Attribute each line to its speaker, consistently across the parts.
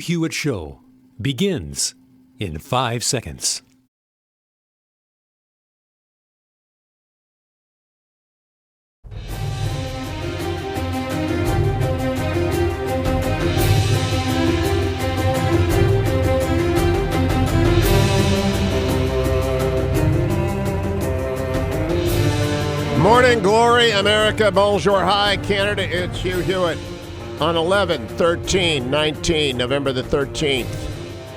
Speaker 1: Hewitt Show begins in 5 seconds.
Speaker 2: Morning glory, America. Bonjour, hi, Canada. It's Hugh Hewitt on 11/13/19, November the 13th,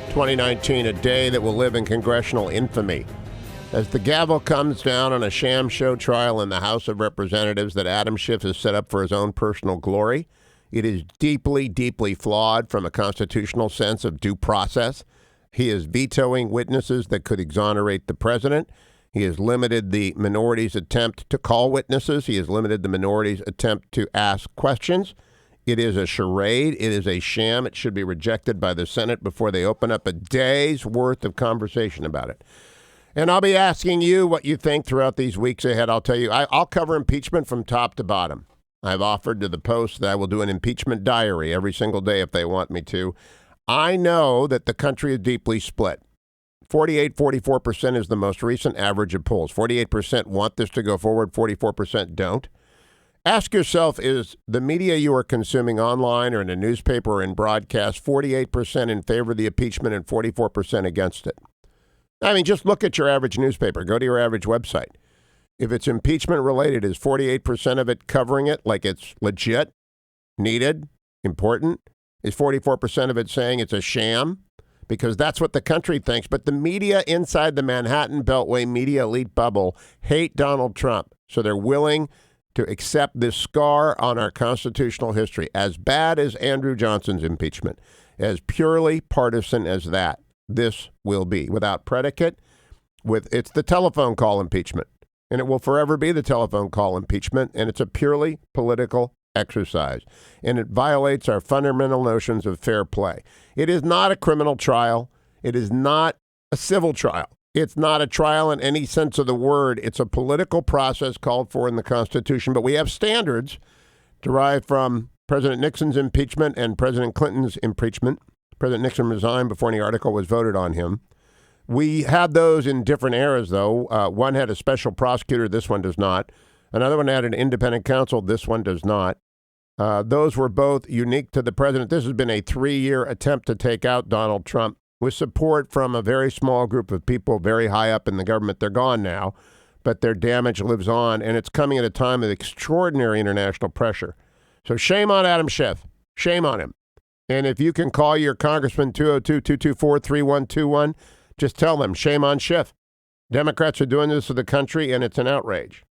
Speaker 2: 2019, a day that will live in congressional infamy. As the gavel comes down on a sham show trial in the House of Representatives that Adam Schiff has set up for his own personal glory, it is deeply, deeply flawed from a constitutional sense of due process. He is vetoing witnesses that could exonerate the president. He has limited the minority's attempt to call witnesses. He has limited the minority's attempt to ask questions. It is a charade. It is a sham. It should be rejected by the Senate before they open up a day's worth of conversation about it. And I'll be asking you what you think throughout these weeks ahead. I'll tell you, I'll cover impeachment from top to bottom. I've offered to the Post that I will do an impeachment diary every single day if they want me to. I know that the country is deeply split. 44% is the most recent average of polls. 48% want this to go forward, 44% don't. Ask yourself, is the media you are consuming online or in a newspaper or in broadcast 48% in favor of the impeachment and 44% against it? I mean, just look at your average newspaper. Go to your average website. If it's impeachment related, is 48% of it covering it like it's legit, needed, important? Is 44% of it saying it's a sham? Because that's what the country thinks. But the media inside the Manhattan Beltway media elite bubble hate Donald Trump. So they're willing to accept this scar on our constitutional history, as bad as Andrew Johnson's impeachment, as purely partisan as that. This will be without predicate. It's the telephone call impeachment, and it will forever be the telephone call impeachment. And it's a purely political exercise, and it violates our fundamental notions of fair play. It is not a criminal trial. It is not a civil trial. It's not a trial in any sense of the word. It's a political process called for in the Constitution, but we have standards derived from President Nixon's impeachment and President Clinton's impeachment. President Nixon resigned before any article was voted on him. We had those in different eras, though. One had a special prosecutor. This one does not. Another one had an independent counsel. This one does not. Those were both unique to the president. This has been a 3-year attempt to take out Donald Trump with support from a very small group of people very high up in the government. They're gone now, but their damage lives on, and it's coming at a time of extraordinary international pressure. So shame on Adam Schiff. Shame on him. And if you can call your congressman 202-224-3121, just tell them, shame on Schiff. Democrats are doing this to the country, and it's an outrage.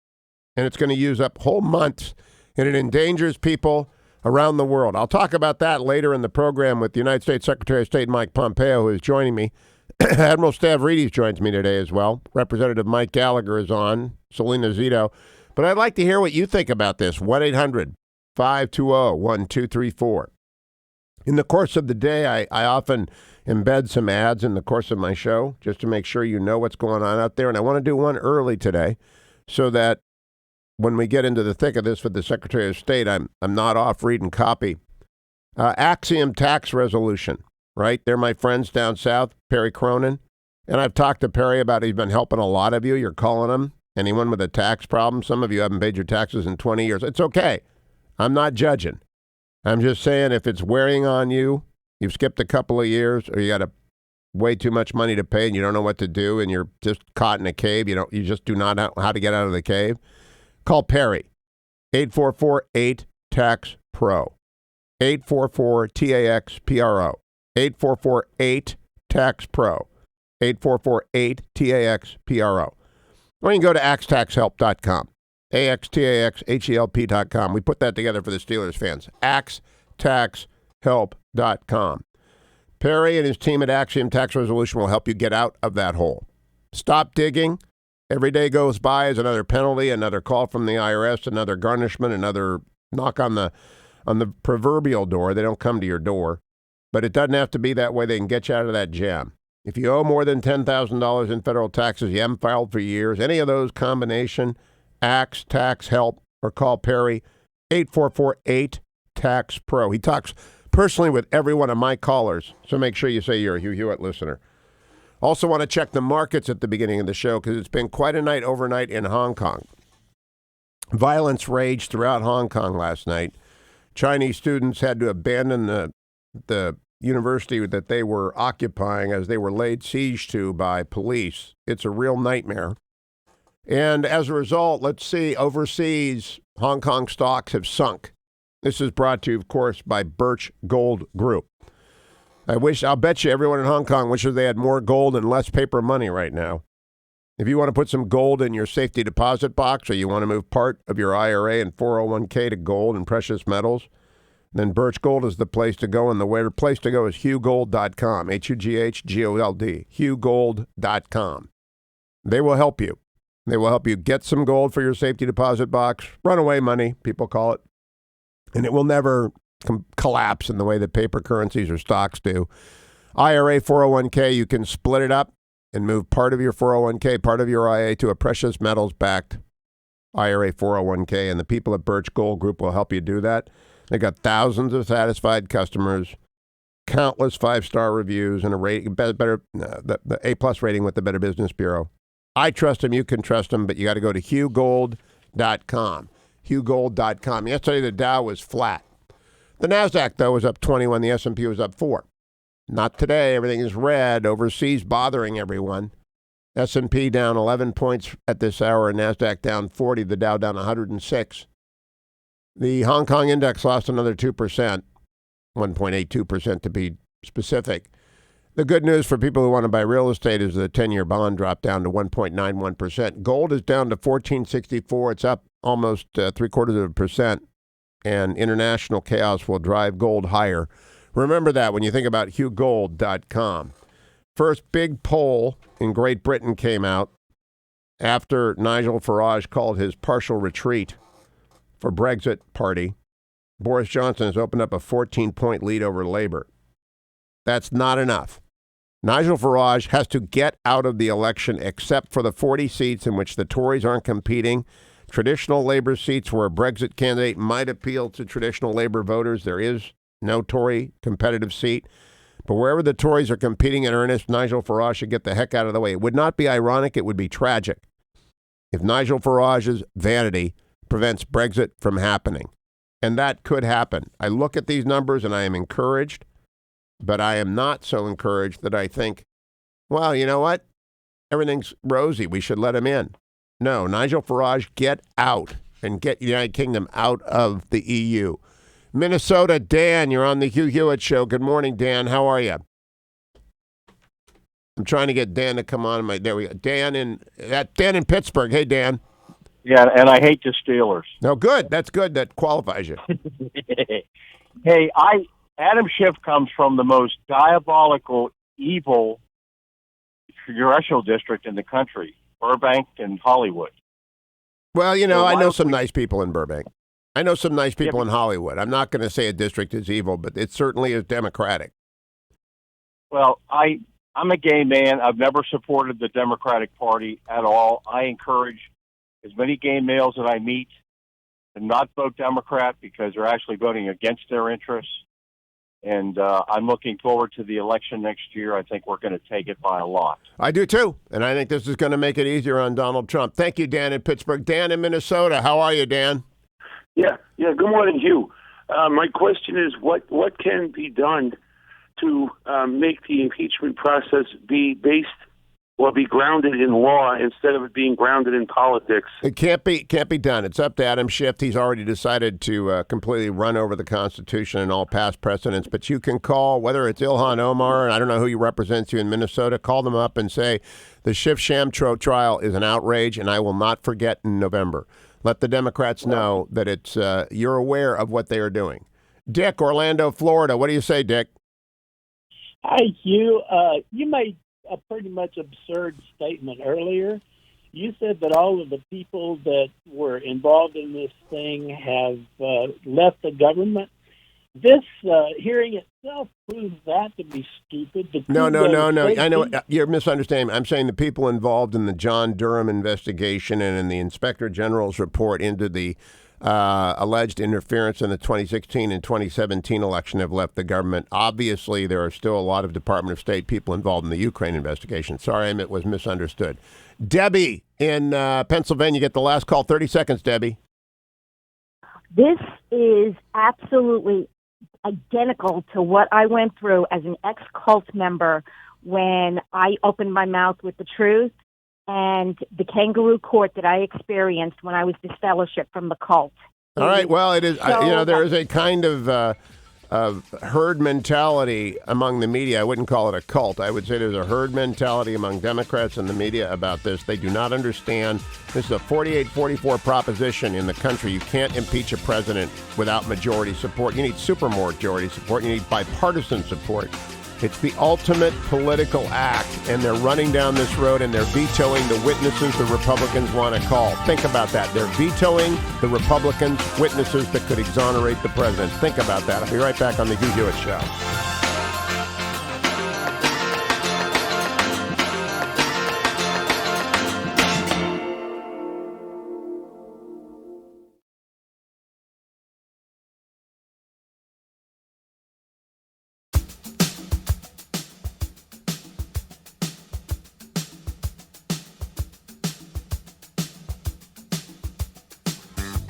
Speaker 2: And it's going to use up whole months, and it endangers people around the world. I'll talk about that later in the program with the United States Secretary of State Mike Pompeo, who is joining me. Admiral Stavridis joins me today as well. Representative Mike Gallagher is on, Salena Zito. But I'd like to hear what you think about this. 1-800-520-1234. In the course of the day, I often embed some ads in the course of my show just to make sure you know what's going on out there. And I want to do one early today so that when we get into the thick of this with the Secretary of State, I'm not off reading copy. Axiom tax resolution, right? They're my friends down south, Perry Cronin. And I've talked to Perry about he's been helping a lot of you. You're calling him. Anyone with a tax problem, some of you haven't paid your taxes in 20 years. It's okay. I'm not judging. I'm just saying if it's wearing on you, you've skipped a couple of years, or you got way too much money to pay and you don't know what to do and you're just caught in a cave, you just do not know how to get out of the cave. Call Perry, 844-8-TAX-PRO, 844-TAX-PRO, 844-8-TAX-PRO, 844-8-TAX-PRO. Or you can go to axtaxhelp.com, AXTAXHELP.com. We put that together for the Steelers fans, axtaxhelp.com. Perry and his team at Axiom Tax Resolution will help you get out of that hole. Stop digging. Every day goes by as another penalty, another call from the IRS, another garnishment, another knock on the proverbial door. They don't come to your door. But it doesn't have to be that way. They can get you out of that jam. If you owe more than $10,000 in federal taxes, you haven't filed for years, any of those combination, Axe, Tax Help, or call Perry, 844-8-TAX-PRO. He talks personally with every one of my callers. So make sure you say you're a Hugh Hewitt listener. Also want to check the markets at the beginning of the show because it's been quite a night overnight in Hong Kong. Violence raged throughout Hong Kong last night. Chinese students had to abandon the university that they were occupying as they were laid siege to by police. It's a real nightmare. And as a result, let's see, overseas, Hong Kong stocks have sunk. This is brought to you, of course, by Birch Gold Group. I'll bet you everyone in Hong Kong wishes they had more gold and less paper money right now. If you want to put some gold in your safety deposit box or you want to move part of your IRA and 401k to gold and precious metals, then Birch Gold is the place to go, and the place to go is hughgold.com, HUGHGOLD, hughgold.com. They will help you. They will help you get some gold for your safety deposit box, runaway money, people call it, and it will never collapse in the way that paper currencies or stocks do. IRA, 401k, you can split it up and move part of your 401k, part of your IA to a precious metals-backed IRA 401k, and the people at Birch Gold Group will help you do that. They got thousands of satisfied customers, countless 5-star reviews, and the A+ rating with the Better Business Bureau. I trust them. You can trust them, but you got to go to hughgold.com. Hughgold.com. Yesterday, the Dow was flat. The NASDAQ, though, was up 21. The S&P was up 4. Not today. Everything is red. Overseas bothering everyone. S&P down 11 points at this hour, and NASDAQ down 40. The Dow down 106. The Hong Kong index lost another 2%, 1.82% to be specific. The good news for people who want to buy real estate is the 10-year bond dropped down to 1.91%. Gold is down to $1,464. It's up almost 0.75%, and international chaos will drive gold higher. Remember that when you think about hughgold.com. First big poll in Great Britain came out after Nigel Farage called his partial retreat for Brexit party. Boris Johnson has opened up a 14-point lead over Labour. That's not enough. Nigel Farage has to get out of the election except for the 40 seats in which the Tories aren't competing. Traditional Labour seats where a Brexit candidate might appeal to traditional Labour voters. There is no Tory competitive seat. But wherever the Tories are competing in earnest, Nigel Farage should get the heck out of the way. It would not be ironic. It would be tragic if Nigel Farage's vanity prevents Brexit from happening. And that could happen. I look at these numbers and I am encouraged. But I am not so encouraged that I think, well, you know what? Everything's rosy. We should let him in. No, Nigel Farage, get out and get the United Kingdom out of the EU. Minnesota, Dan, you're on the Hugh Hewitt Show. Good morning, Dan. How are you? I'm trying to get Dan to come on. There we go. Dan in Pittsburgh. Hey, Dan.
Speaker 3: Yeah, and I hate the Steelers.
Speaker 2: No, good. That's good. That qualifies you.
Speaker 3: Hey, Adam Schiff comes from the most diabolical, evil congressional district in the country, Burbank and Hollywood.
Speaker 2: Well, you know, I know some nice people in Burbank. I know some nice people in Hollywood. I'm not going to say a district is evil, but it certainly is Democratic.
Speaker 3: Well, I'm a gay man. I've never supported the Democratic Party at all. I encourage as many gay males that I meet to not vote Democrat because they're actually voting against their interests. And I'm looking forward to the election next year. I think we're going to take it by a lot.
Speaker 2: I do, too. And I think this is going to make it easier on Donald Trump. Thank you, Dan in Pittsburgh. Dan in Minnesota. How are you, Dan?
Speaker 4: Yeah. Good morning, Hugh. My question is, what can be done to make the impeachment process be based or be grounded in law instead of it being grounded in politics?
Speaker 2: It can't be done. It's up to Adam Schiff. He's already decided to completely run over the Constitution and all past precedents. But you can call, whether it's Ilhan Omar, and I don't know who represents you in Minnesota, call them up and say the Schiff sham trial is an outrage, and I will not forget in November. Let the Democrats know that it's you're aware of what they are doing. Dick, Orlando, Florida. What do you say, Dick?
Speaker 5: Hi, Hugh. You made a pretty much absurd statement earlier. You said that all of the people that were involved in this thing have left the government. This hearing itself proves that to be stupid.
Speaker 2: No. I know you're misunderstanding. I'm saying the people involved in the John Durham investigation and in the Inspector General's report into the alleged interference in the 2016 and 2017 election have left the government. Obviously, there are still a lot of Department of State people involved in the Ukraine investigation. Sorry, it was misunderstood. Debbie in Pennsylvania, get the last call. 30 seconds, Debbie.
Speaker 6: This is absolutely identical to what I went through as an ex-cult member when I opened my mouth with the truth, and the kangaroo court that I experienced when I was disfellowshipped from the cult.
Speaker 2: All right. Well, it is.
Speaker 6: So,
Speaker 2: there is a kind of herd mentality among the media. I wouldn't call it a cult. I would say there's a herd mentality among Democrats and the media about this. They do not understand. This is a 48-44 proposition in the country. You can't impeach a president without majority support. You need supermajority support. You need bipartisan support. It's the ultimate political act, and they're running down this road and they're vetoing the witnesses the Republicans want to call. Think about that. They're vetoing the Republicans' witnesses that could exonerate the president. Think about that. I'll be right back on the Hugh Hewitt Show.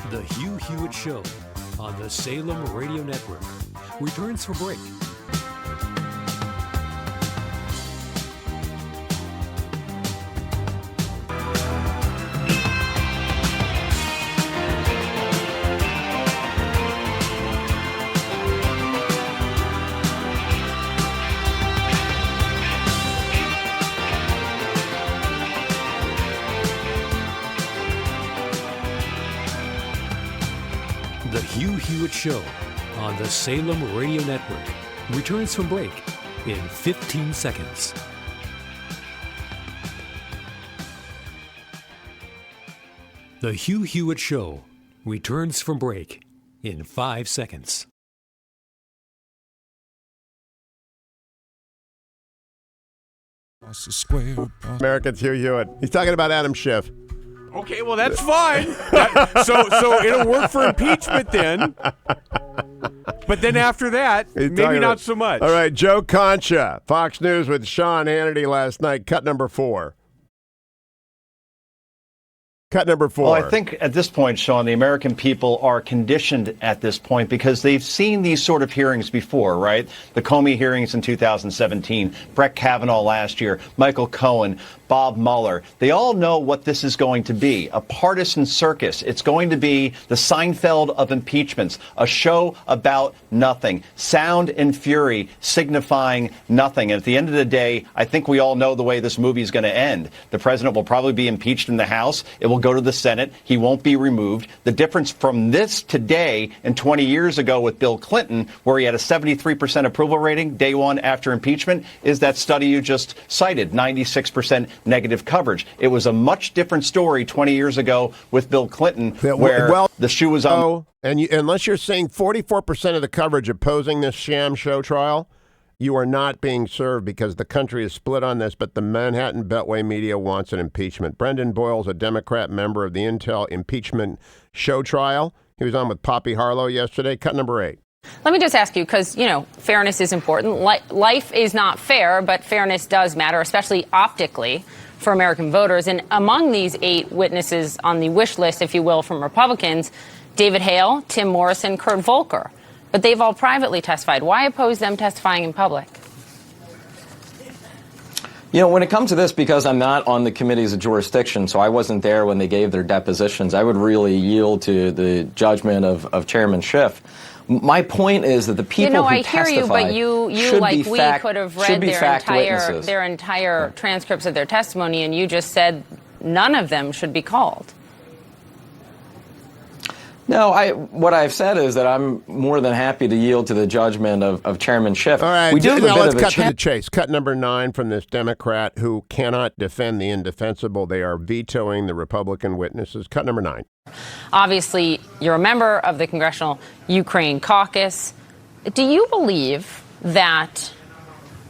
Speaker 1: The Hugh Hewitt Show on the Salem Radio Network returns for break. The Hugh Hewitt Show on the Salem Radio Network returns from break in 15 seconds. The Hugh Hewitt Show returns from break in 5 seconds.
Speaker 2: Americans, Hugh Hewitt. He's talking about Adam Schiff.
Speaker 7: Okay, well, that's fine. So it'll work for impeachment then. But then after that, maybe not so much.
Speaker 2: All right, Joe Concha, Fox News with Sean Hannity last night. Cut number 4. Cut number 4.
Speaker 8: Well, I think at this point, Sean, the American people are conditioned at this point because they've seen these sort of hearings before, right? The Comey hearings in 2017, Brett Kavanaugh last year, Michael Cohen, Bob Mueller. They all know what this is going to be, a partisan circus. It's going to be the Seinfeld of impeachments, a show about nothing, sound and fury signifying nothing. And at the end of the day, I think we all know the way this movie is going to end. The president will probably be impeached in the House. It will go to the Senate. He won't be removed. The difference from this today and 20 years ago with Bill Clinton, where he had a 73% approval rating day one after impeachment, is that study you just cited, 96% negative coverage. It was a much different story 20 years ago with Bill Clinton, where the shoe was on.
Speaker 2: And unless you're saying 44% of the coverage opposing this sham show trial, you are not being served because the country is split on this, but the Manhattan Beltway media wants an impeachment. Brendan Boyle's a Democrat member of the Intel impeachment show trial. He was on with Poppy Harlow yesterday. Cut number 8.
Speaker 9: Let me just ask you, because, fairness is important. Life is not fair, but fairness does matter, especially optically for American voters. And among these 8 witnesses on the wish list, if you will, from Republicans, David Hale, Tim Morrison, Kurt Volker. But they've all privately testified. Why oppose them testifying in public?
Speaker 10: When it comes to this, because I'm not on the committees of jurisdiction, so I wasn't there when they gave their depositions, I would really yield to the judgment of Chairman Schiff. My point is that the people who testify
Speaker 9: I hear you, but you like we could have read their entire transcripts of their testimony, and you just said none of them should be called.
Speaker 10: No, what I've said is that I'm more than happy to yield to the judgment of Chairman Schiff.
Speaker 2: All right,
Speaker 10: now
Speaker 2: let's cut to the chase. Cut number 9 from this Democrat who cannot defend the indefensible. They are vetoing the Republican witnesses. Cut number 9.
Speaker 9: Obviously, you're a member of the Congressional Ukraine Caucus. Do you believe that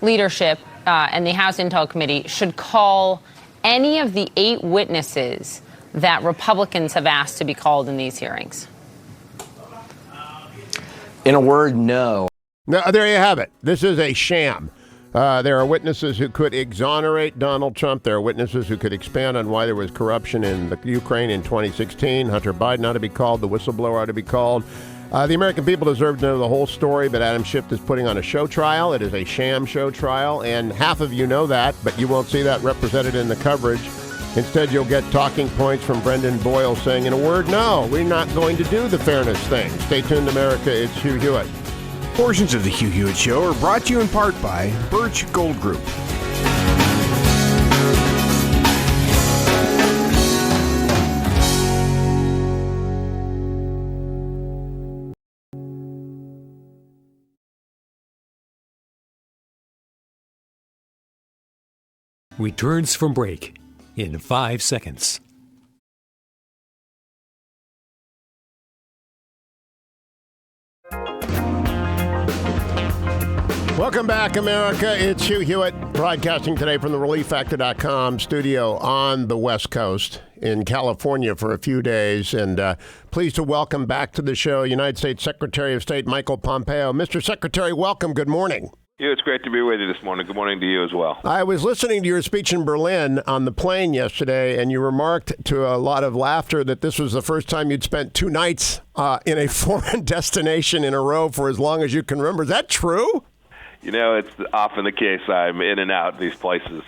Speaker 9: leadership and the House Intel Committee should call any of the 8 witnesses that Republicans have asked to be called in these hearings?
Speaker 10: In a word, no.
Speaker 2: No, there you have it. This is a sham. There are witnesses who could exonerate Donald Trump. There are witnesses who could expand on why there was corruption in the Ukraine in 2016. Hunter Biden ought to be called. The whistleblower ought to be called. The American people deserve to know the whole story, but Adam Schiff is putting on a show trial. It is a sham show trial, and half of you know that, but you won't see that represented in the coverage. Instead, you'll get talking points from Brendan Boyle saying, in a word, no, we're not going to do the fairness thing. Stay tuned, America. It's Hugh Hewitt.
Speaker 7: Portions of the Hugh Hewitt Show are brought to you in part by Birch Gold Group.
Speaker 1: Returns from break in 5 seconds.
Speaker 2: Welcome back, America. It's Hugh Hewitt, broadcasting today from the ReliefFactor.com studio on the West Coast in California for a few days. And pleased to welcome back to the show United States Secretary of State Michael Pompeo. Mr. Secretary, welcome. Good morning.
Speaker 11: Hugh, it's great to be with you this morning. Good morning to you as well.
Speaker 2: I was listening to your speech in Berlin on the plane yesterday, and you remarked to a lot of laughter that this was the first time you'd spent 2 nights in a foreign destination in a row for as long as you can remember. Is that true?
Speaker 11: You know, it's often the case. I'm in and out these places,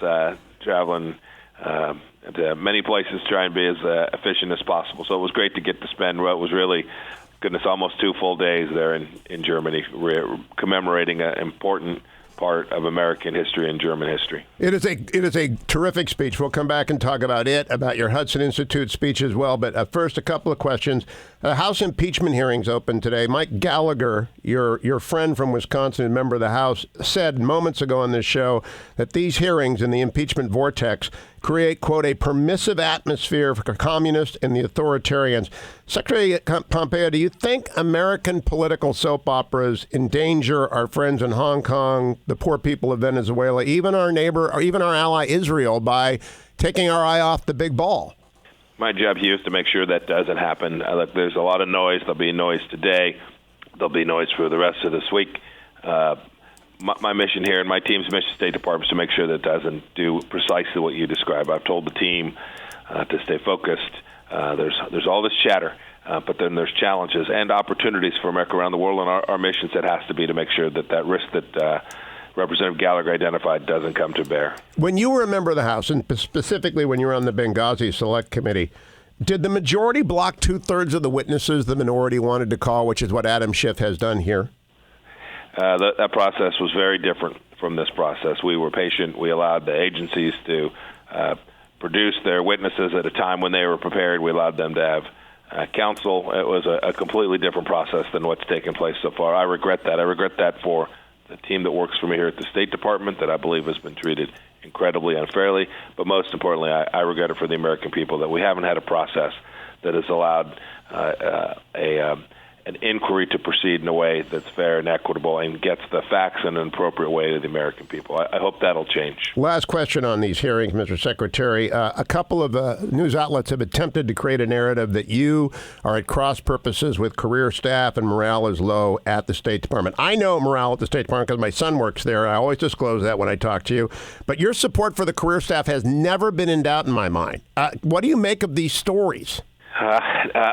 Speaker 11: traveling to many places, try and be as efficient as possible. So it was great to get to spend what was really, goodness, almost 2 full days there in Germany, commemorating an important part of American history and German history.
Speaker 2: It is a terrific speech. We'll come back and talk about it, about your Hudson Institute speech as well. But first, a couple of questions. House impeachment hearings open today. Mike Gallagher, your friend from Wisconsin, and member of the House, said moments ago on this show that these hearings in the impeachment vortex create, quote, a permissive atmosphere for communists and the authoritarians. Secretary Pompeo, do you think American political soap operas endanger our friends in Hong Kong, the poor people of Venezuela, even our neighbor, or even our ally Israel, by taking our eye off the big ball?
Speaker 11: My job here is to make sure that doesn't happen. Look, there's a lot of noise. There'll be noise today. There'll be noise for the rest of this week. My mission here and my team's mission, State Department, is to make sure that it doesn't do precisely what you describe. I've told the team to stay focused. There's all this chatter, but then there's challenges and opportunities for America around the world, and our mission set has to be to make sure that risk that Representative Gallagher identified doesn't come to bear.
Speaker 2: When you were a member of the House, and specifically when you were on the Benghazi Select Committee, did the majority block 2/3 of the witnesses the minority wanted to call, which is what Adam Schiff has done here?
Speaker 11: That process was very different from this process. We were patient. We allowed the agencies to produce their witnesses at a time when they were prepared. We allowed them to have counsel. It was a completely different process than what's taken place so far. I regret that. I regret that for the team that works for me here at the State Department that I believe has been treated incredibly unfairly. But most importantly, I regret it for the American people that we haven't had a process that has allowed an inquiry to proceed in a way that's fair and equitable and gets the facts in an appropriate way to the American people. I hope that'll change.
Speaker 2: Last question on these hearings, Mr. Secretary. A couple of news outlets have attempted to create a narrative that you are at cross purposes with career staff and morale is low at the State Department. I know morale at the State Department because my son works there. I always disclose that when I talk to you. But your support for the career staff has never been in doubt in my mind. What do you make of these stories?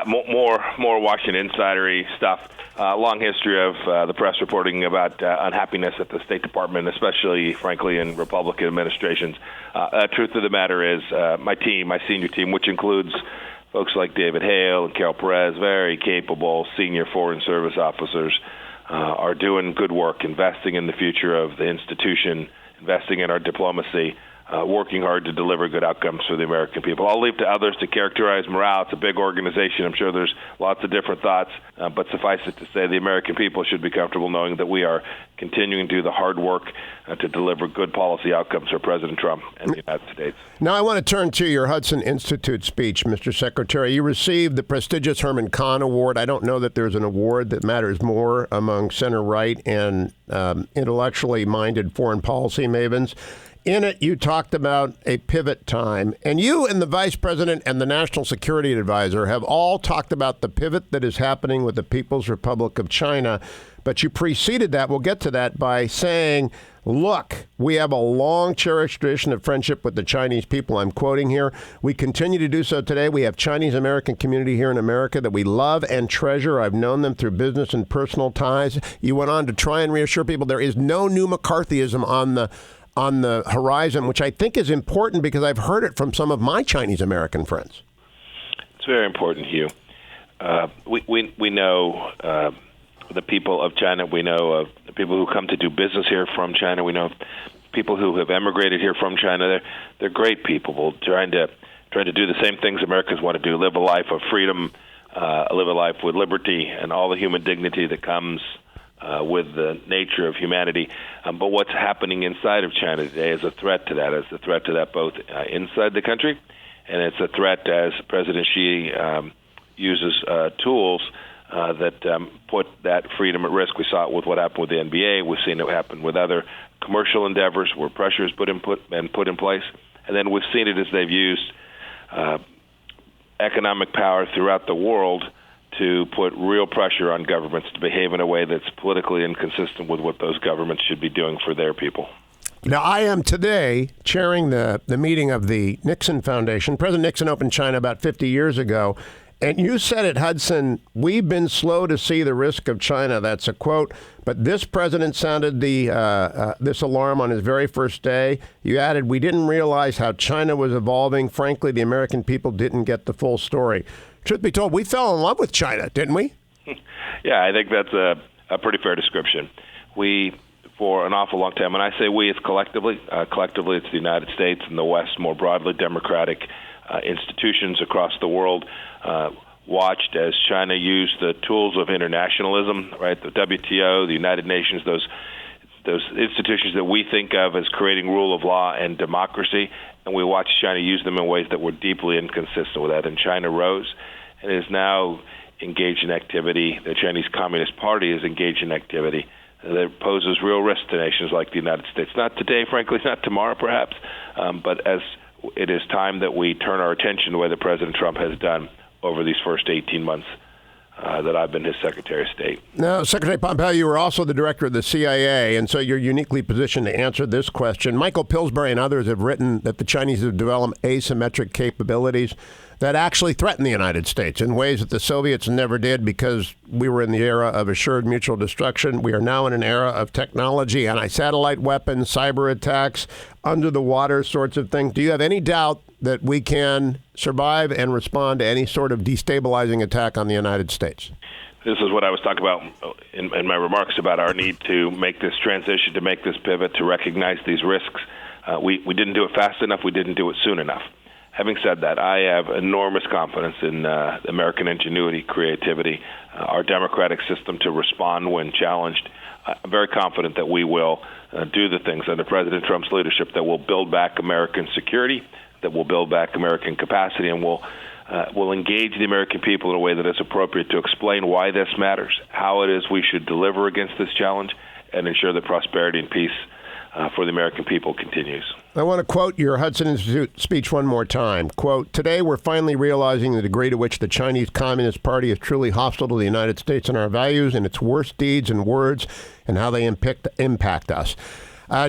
Speaker 11: More Washington insidery stuff. Long history of the press reporting about unhappiness at the State Department, especially, frankly, in Republican administrations. Truth of the matter is, my senior team, which includes folks like David Hale and Carol Perez, very capable senior Foreign Service officers, are doing good work, investing in the future of the institution, investing in our diplomacy, working hard to deliver good outcomes for the American people. I'll leave to others to characterize morale. It's a big organization. I'm sure there's lots of different thoughts, but suffice it to say the American people should be comfortable knowing that we are continuing to do the hard work to deliver good policy outcomes for President Trump and the United States.
Speaker 2: Now I want to turn to your Hudson Institute speech, Mr. Secretary. You received the prestigious Herman Kahn Award. I don't know that there's an award that matters more among center-right and intellectually minded foreign policy mavens. In it, you talked about a pivot time, and you and the vice president and the national security advisor have all talked about the pivot that is happening with the People's Republic of China. But you preceded that, we'll get to that, by saying, look, we have a long cherished tradition of friendship with the Chinese people. I'm quoting here. We continue to do so today. We have Chinese American community here in America that we love and treasure. I've known them through business and personal ties. You went on to try and reassure people there is no new McCarthyism on the horizon, which I think is important because I've heard it from some of my Chinese American friends.
Speaker 11: It's very important, Hugh. We know the people of China. We know the people who come to do business here from China. We know people who have emigrated here from China. They're great people, trying to do the same things Americans want to do: live a life of freedom, live a life with liberty, and all the human dignity that comes with the nature of humanity. But what's happening inside of China today is a threat to that. It's a threat to that both inside the country, and it's a threat as President Xi uses tools that put that freedom at risk. We saw it with what happened with the NBA. We've seen it happen with other commercial endeavors where pressure is put in place. And then we've seen it as they've used economic power throughout the world to put real pressure on governments to behave in a way that's politically inconsistent with what those governments should be doing for their people.
Speaker 2: Now, I am today chairing the meeting of the Nixon Foundation. President Nixon opened China about 50 years ago. And you said it, Hudson, we've been slow to see the risk of China. That's a quote. But this president sounded this alarm on his very first day. You added, we didn't realize how China was evolving. Frankly, the American people didn't get the full story. Truth be told, we fell in love with China, didn't we?
Speaker 11: Yeah, I think that's a pretty fair description. We, for an awful long time, and I say we, it's collectively. Collectively, it's the United States and the West more broadly, democratic institutions across the world, watched as China used the tools of internationalism, right? The WTO, the United Nations, those institutions that we think of as creating rule of law and democracy, and we watched China use them in ways that were deeply inconsistent with that. And China rose and is now engaged in activity. The Chinese Communist Party is engaged in activity that poses real risk to nations like the United States. Not today, frankly, not tomorrow, perhaps, but as it is time that we turn our attention the way that President Trump has done over these first 18 months that I've been his Secretary of State.
Speaker 2: Now, Secretary Pompeo, you were also the director of the CIA, and so you're uniquely positioned to answer this question. Michael Pillsbury and others have written that the Chinese have developed asymmetric capabilities that actually threaten the United States in ways that the Soviets never did because we were in the era of assured mutual destruction. We are now in an era of technology, anti-satellite weapons, cyber attacks, under-the-water sorts of things. Do you have any doubt that we can survive and respond to any sort of destabilizing attack on the United States?
Speaker 11: This is what I was talking about in my remarks about our need to make this transition, to make this pivot, to recognize these risks. We didn't do it fast enough. We didn't do it soon enough. Having said that, I have enormous confidence in American ingenuity, creativity, our democratic system to respond when challenged. I'm very confident that we will do the things under President Trump's leadership that will build back American security, that will build back American capacity, and will engage the American people in a way that is appropriate to explain why this matters, how it is we should deliver against this challenge, and ensure that prosperity and peace for the American people continues.
Speaker 2: I want to quote your Hudson Institute speech one more time. Quote, today we're finally realizing the degree to which the Chinese Communist Party is truly hostile to the United States and our values and its worst deeds and words and how they impact us.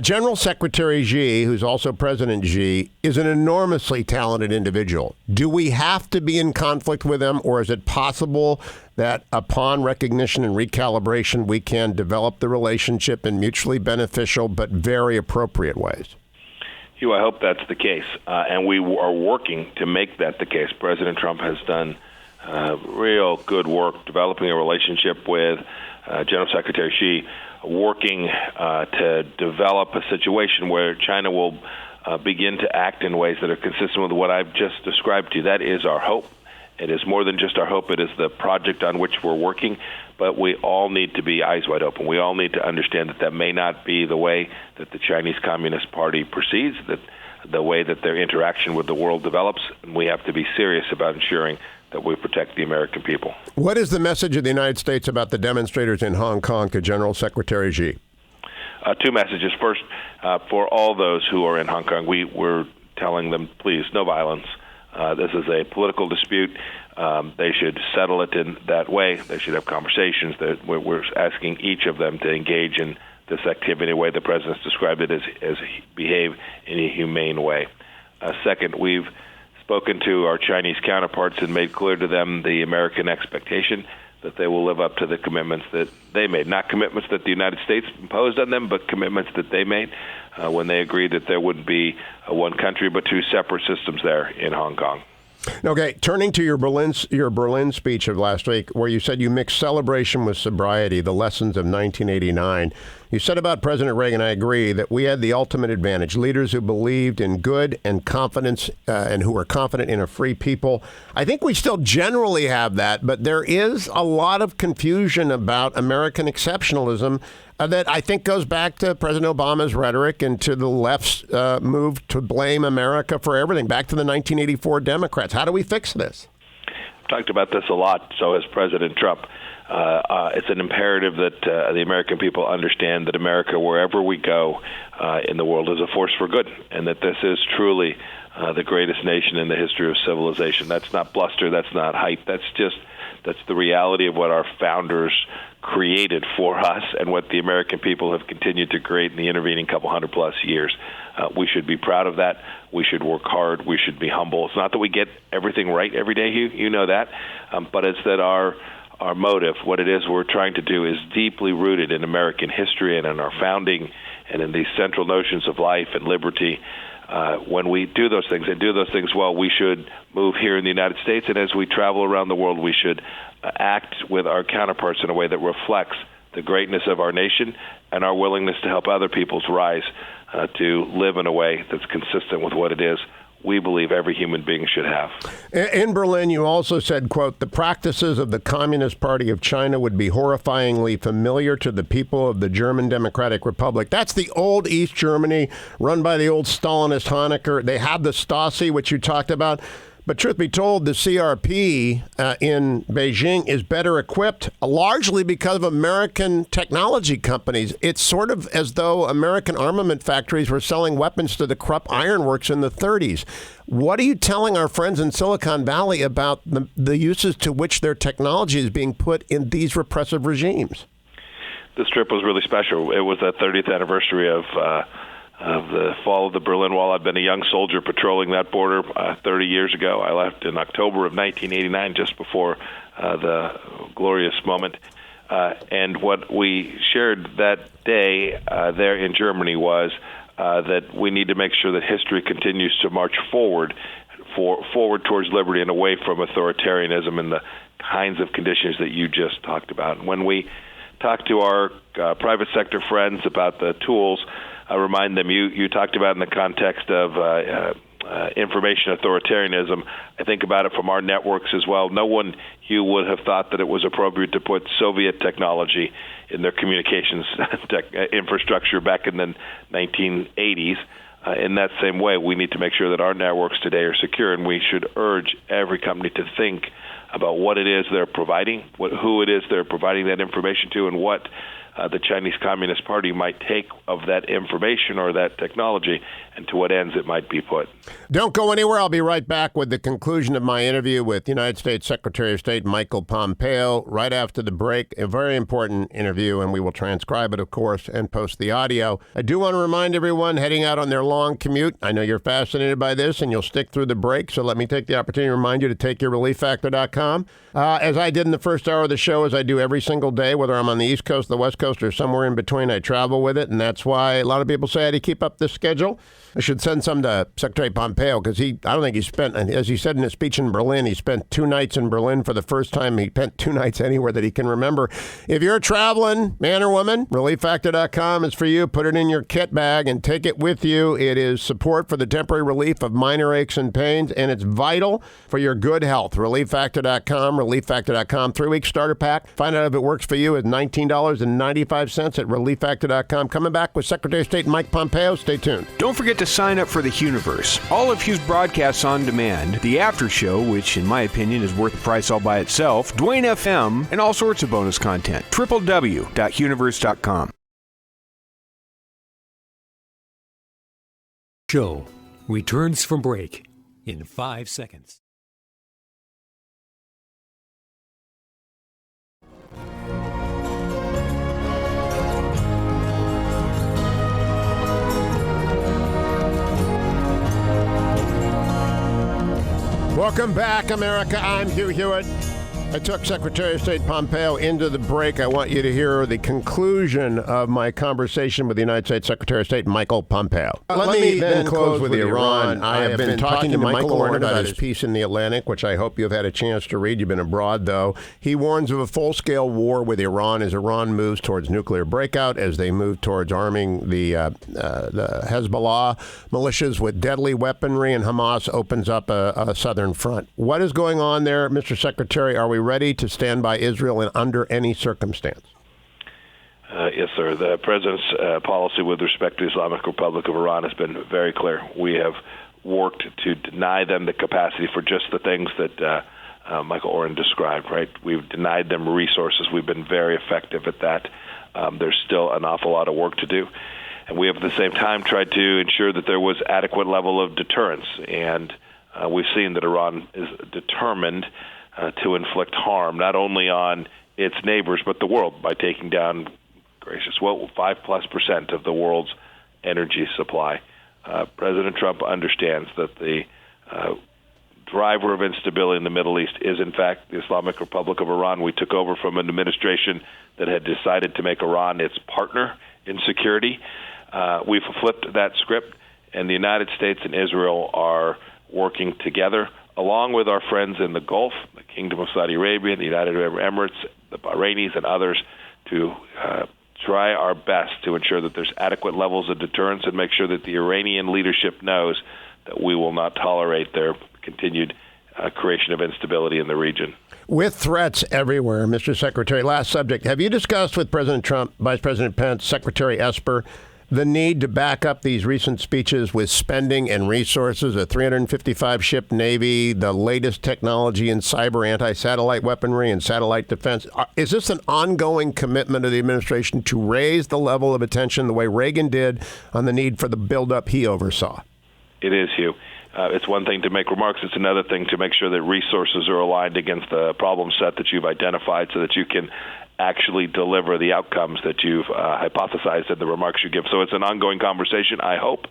Speaker 2: General Secretary Xi, who's also President Xi, is an enormously talented individual. Do we have to be in conflict with him, or is it possible that upon recognition and recalibration, we can develop the relationship in mutually beneficial but very appropriate ways?
Speaker 11: Hugh, I hope that's the case, and we are working to make that the case. President Trump has done real good work developing a relationship with General Secretary Xi, working to develop a situation where China will begin to act in ways that are consistent with what I've just described to you. That is our hope. It is more than just our hope. It is the project on which we're working, but we all need to be eyes wide open. We all need to understand that that may not be the way that the Chinese Communist Party proceeds, that the way that their interaction with the world develops, and we have to be serious about ensuring that we protect the American people.
Speaker 2: What is the message of the United States about the demonstrators in Hong Kong to General Secretary Xi?
Speaker 11: Two messages. First, for all those who are in Hong Kong, we're telling them, please, no violence. This is a political dispute. They should settle it in that way. They should have conversations. We're asking each of them to engage in this activity in a way the President's described it as behave in a humane way. Second, we've spoken to our Chinese counterparts and made clear to them the American expectation that they will live up to the commitments that they made. Not commitments that the United States imposed on them, but commitments that they made when they agreed that there wouldn't be one country but two separate systems there in Hong Kong.
Speaker 2: Okay, turning to your Berlin speech of last week, where you said you mixed celebration with sobriety, the lessons of 1989. You said about President Reagan, I agree, that we had the ultimate advantage, leaders who believed in good and confidence and who were confident in a free people. I think we still generally have that, but there is a lot of confusion about American exceptionalism that I think goes back to President Obama's rhetoric and to the left's move to blame America for everything, back to the 1984 Democrats. How do we fix this?
Speaker 11: I've talked about this a lot, so has President Trump. It's an imperative that the American people understand that America, wherever we go in the world, is a force for good, and that this is truly the greatest nation in the history of civilization. That's not bluster. That's not hype. That's the reality of what our founders created for us and what the American people have continued to create in the intervening couple 100+ years. We should be proud of that. We should work hard. We should be humble. It's not that we get everything right every day, Hugh. You know that. But it's that our motive, what it is we're trying to do, is deeply rooted in American history and in our founding and in these central notions of life and liberty. When we do those things and do those things well, we should move here in the United States, and as we travel around the world, we should act with our counterparts in a way that reflects the greatness of our nation and our willingness to help other people's rise to live in a way that's consistent with what it is we believe every human being should have.
Speaker 2: In Berlin, you also said, quote, the practices of the Communist Party of China would be horrifyingly familiar to the people of the German Democratic Republic. That's the old East Germany run by the old Stalinist Honecker. They had the Stasi, which you talked about. But truth be told, the CRP in Beijing is better equipped, largely because of American technology companies. It's sort of as though American armament factories were selling weapons to the Krupp Ironworks in the 30s. What are you telling our friends in Silicon Valley about the uses to which their technology is being put in these repressive regimes?
Speaker 11: This trip was really special. It was the 30th anniversary of the fall of the Berlin Wall. I've been a young soldier patrolling that border 30 years ago. I left in October of 1989, just before the glorious moment. And what we shared that day there in Germany was that we need to make sure that history continues to march forward towards liberty and away from authoritarianism and the kinds of conditions that you just talked about. And when we talk to our private sector friends about the tools, I remind them, you talked about in the context of information authoritarianism. I think about it from our networks as well. No one, Hugh, would have thought that it was appropriate to put Soviet technology in their communications infrastructure back in the 1980s. In that same way, we need to make sure that our networks today are secure, and we should urge every company to think about what it is they're providing, who it is they're providing that information to, and what the Chinese Communist Party might take of that information or that technology and to what ends it might be put.
Speaker 2: Don't go anywhere. I'll be right back with the conclusion of my interview with United States Secretary of State Michael Pompeo right after the break. A very important interview, and we will transcribe it, of course, and post the audio. I do want to remind everyone heading out on their long commute, I know you're fascinated by this and you'll stick through the break, so let me take the opportunity to remind you to take your relieffactor.com. As I did in the first hour of the show, as I do every single day, whether I'm on the East Coast, the West Coast, or somewhere in between, I travel with it, and that's why a lot of people say I had to keep up this schedule. I should send some to Secretary Pompeo because I don't think he spent, as he said in his speech in Berlin, he spent 2 nights in Berlin for the first time. He spent 2 nights anywhere that he can remember. If you're traveling, man or woman, relieffactor.com is for you. Put it in your kit bag and take it with you. It is support for the temporary relief of minor aches and pains, and it's vital for your good health. Relieffactor.com, relieffactor.com, 3-week starter pack. Find out if it works for you at $19.95 at relieffactor.com. Coming back with Secretary of State Mike Pompeo. Stay tuned.
Speaker 7: Don't forget to sign up for the Hugh-niverse. All of Hugh's broadcasts on demand, the after show, which in my opinion is worth the price all by itself, Dwayne FM, and all sorts of bonus content. www.hugh-niverse.com.
Speaker 1: Show returns from break in 5 seconds.
Speaker 2: Welcome back, America. I'm Hugh Hewitt. I took Secretary of State Pompeo into the break. I want you to hear the conclusion of my conversation with the United States Secretary of State, Michael Pompeo. Let me then close with Iran. I have been talking to Michael Oren about his piece in The Atlantic, which I hope you've had a chance to read. You've been abroad, though. He warns of a full-scale war with Iran as Iran moves towards nuclear breakout, as they move towards arming the Hezbollah militias with deadly weaponry, and Hamas opens up a southern front. What is going on there, Mr. Secretary? Are we ready to stand by Israel in under any circumstance?
Speaker 11: Yes, sir. The president's policy with respect to the Islamic Republic of Iran has been very clear. We have worked to deny them the capacity for just the things that Michael Oren described, right? We've denied them resources. We've been very effective at that. There's still an awful lot of work to do. And we have at the same time tried to ensure that there was adequate level of deterrence. And we've seen that Iran is determined to inflict harm, not only on its neighbors, but the world, by taking down, 5+% of the world's energy supply. President Trump understands that the driver of instability in the Middle East is, in fact, the Islamic Republic of Iran. We took over from an administration that had decided to make Iran its partner in security. We've flipped that script, and the United States and Israel are working together, along with our friends in the Gulf, the Kingdom of Saudi Arabia, the United Arab Emirates, the Bahrainis, and others, to try our best to ensure that there's adequate levels of deterrence and make sure that the Iranian leadership knows that we will not tolerate their continued creation of instability in the region.
Speaker 2: With threats everywhere, Mr. Secretary, last subject, have you discussed with President Trump, Vice President Pence, Secretary Esper, the need to back up these recent speeches with spending and resources, a 355-ship Navy, the latest technology in cyber anti-satellite weaponry and satellite defense? Is this an ongoing commitment of the administration to raise the level of attention the way Reagan did on the need for the buildup he oversaw?
Speaker 11: It is, Hugh. It's one thing to make remarks. It's another thing to make sure that resources are aligned against the problem set that you've identified so that you can actually deliver the outcomes that you've hypothesized in the remarks you give. So it's an ongoing conversation. I hope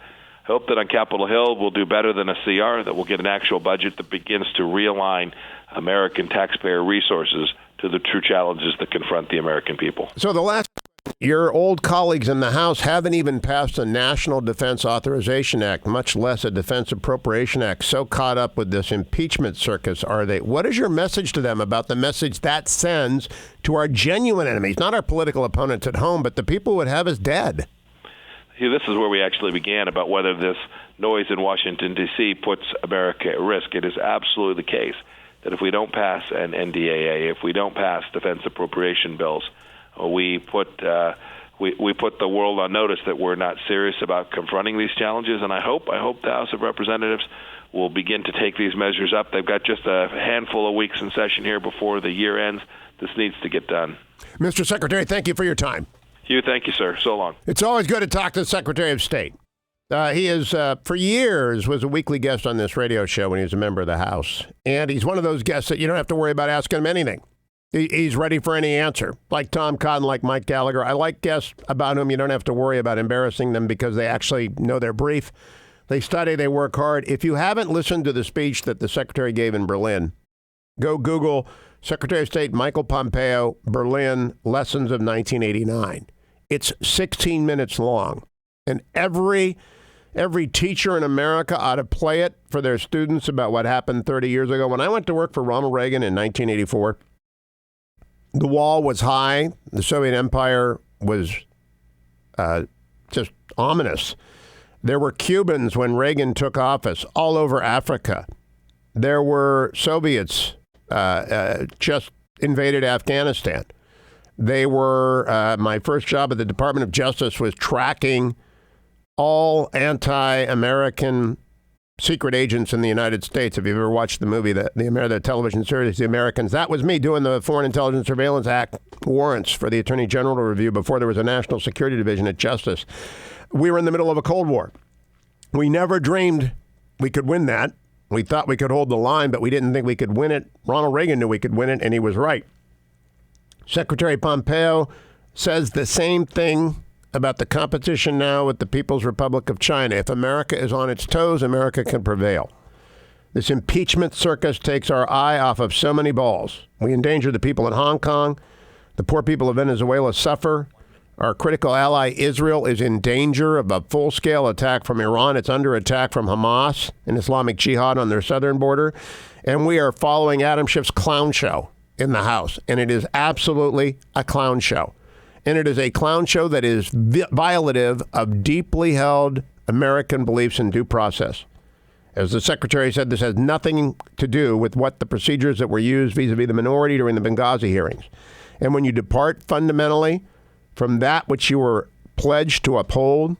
Speaker 11: that on Capitol Hill we'll do better than a CR, that we'll get an actual budget that begins to realign American taxpayer resources to the true challenges that confront the American people.
Speaker 2: So your old colleagues in the House haven't even passed a National Defense Authorization Act, much less a Defense Appropriation Act. So caught up with this impeachment circus, are they? What is your message to them about the message that sends to our genuine enemies, not our political opponents at home, but the people who would have us dead?
Speaker 11: This is where we actually began about whether this noise in Washington, D.C. puts America at risk. It is absolutely the case that if we don't pass an NDAA, if we don't pass defense appropriation bills, we put the world on notice that we're not serious about confronting these challenges. And I hope the House of Representatives will begin to take these measures up. They've got just a handful of weeks in session here before the year ends. This needs to get done.
Speaker 2: Mr. Secretary, thank you for your time.
Speaker 11: Hugh, thank you, sir. So long.
Speaker 2: It's always good to talk to the Secretary of State. He is, for years, was a weekly guest on this radio show when he was a member of the House. And he's one of those guests that you don't have to worry about asking him anything. He's ready for any answer. Like Tom Cotton, like Mike Gallagher. I like guests about whom you don't have to worry about embarrassing them because they actually know their brief. They study, they work hard. If you haven't listened to the speech that the Secretary gave in Berlin, go Google Secretary of State Michael Pompeo, Berlin, Lessons of 1989. It's 16 minutes long. And every teacher in America ought to play it for their students about what happened 30 years ago. When I went to work for Ronald Reagan in 1984, the wall was high. The Soviet Empire was just ominous. There were Cubans when Reagan took office all over Africa. There were Soviets just invaded Afghanistan. They were, my first job at the Department of Justice was tracking all anti-American secret agents in the United States. If you've ever watched the movie, the television series, The Americans, that was me doing the Foreign Intelligence Surveillance Act warrants for the Attorney General to review before there was a National Security Division at Justice. We were in the middle of a Cold War. We never dreamed we could win that. We thought we could hold the line, but we didn't think we could win it. Ronald Reagan knew we could win it, and he was right. Secretary Pompeo says the same thing about the competition now with the People's Republic of China. If America is on its toes, America can prevail. This impeachment circus takes our eye off of so many balls. We endanger the people in Hong Kong. The poor people of Venezuela suffer. Our critical ally Israel is in danger of a full-scale attack from Iran. It's under attack from Hamas and Islamic Jihad on their southern border. And we are following Adam Schiff's clown show in the House. And it is absolutely a clown show. And it is a clown show that is violative of deeply held American beliefs in due process. As the Secretary said, this has nothing to do with what the procedures that were used vis-a-vis the minority during the Benghazi hearings. And when you depart fundamentally from that which you were pledged to uphold,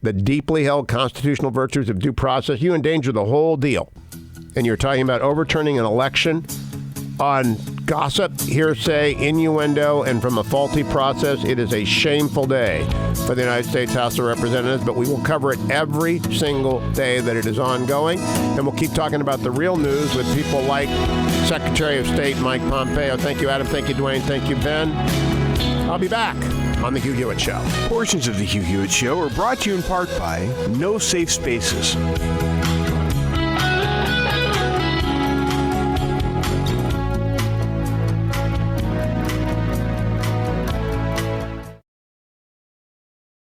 Speaker 2: the deeply held constitutional virtues of due process, you endanger the whole deal. And you're talking about overturning an election on gossip, hearsay, innuendo, and from a faulty process. It is a shameful day for the United States House of Representatives, but we will cover it every single day that it is ongoing. And we'll keep talking about the real news with people like Secretary of State Mike Pompeo. Thank you, Adam. Thank you, Dwayne. Thank you, Ben. I'll be back on The Hugh Hewitt Show.
Speaker 12: Portions of The Hugh Hewitt Show are brought to you in part by No Safe Spaces.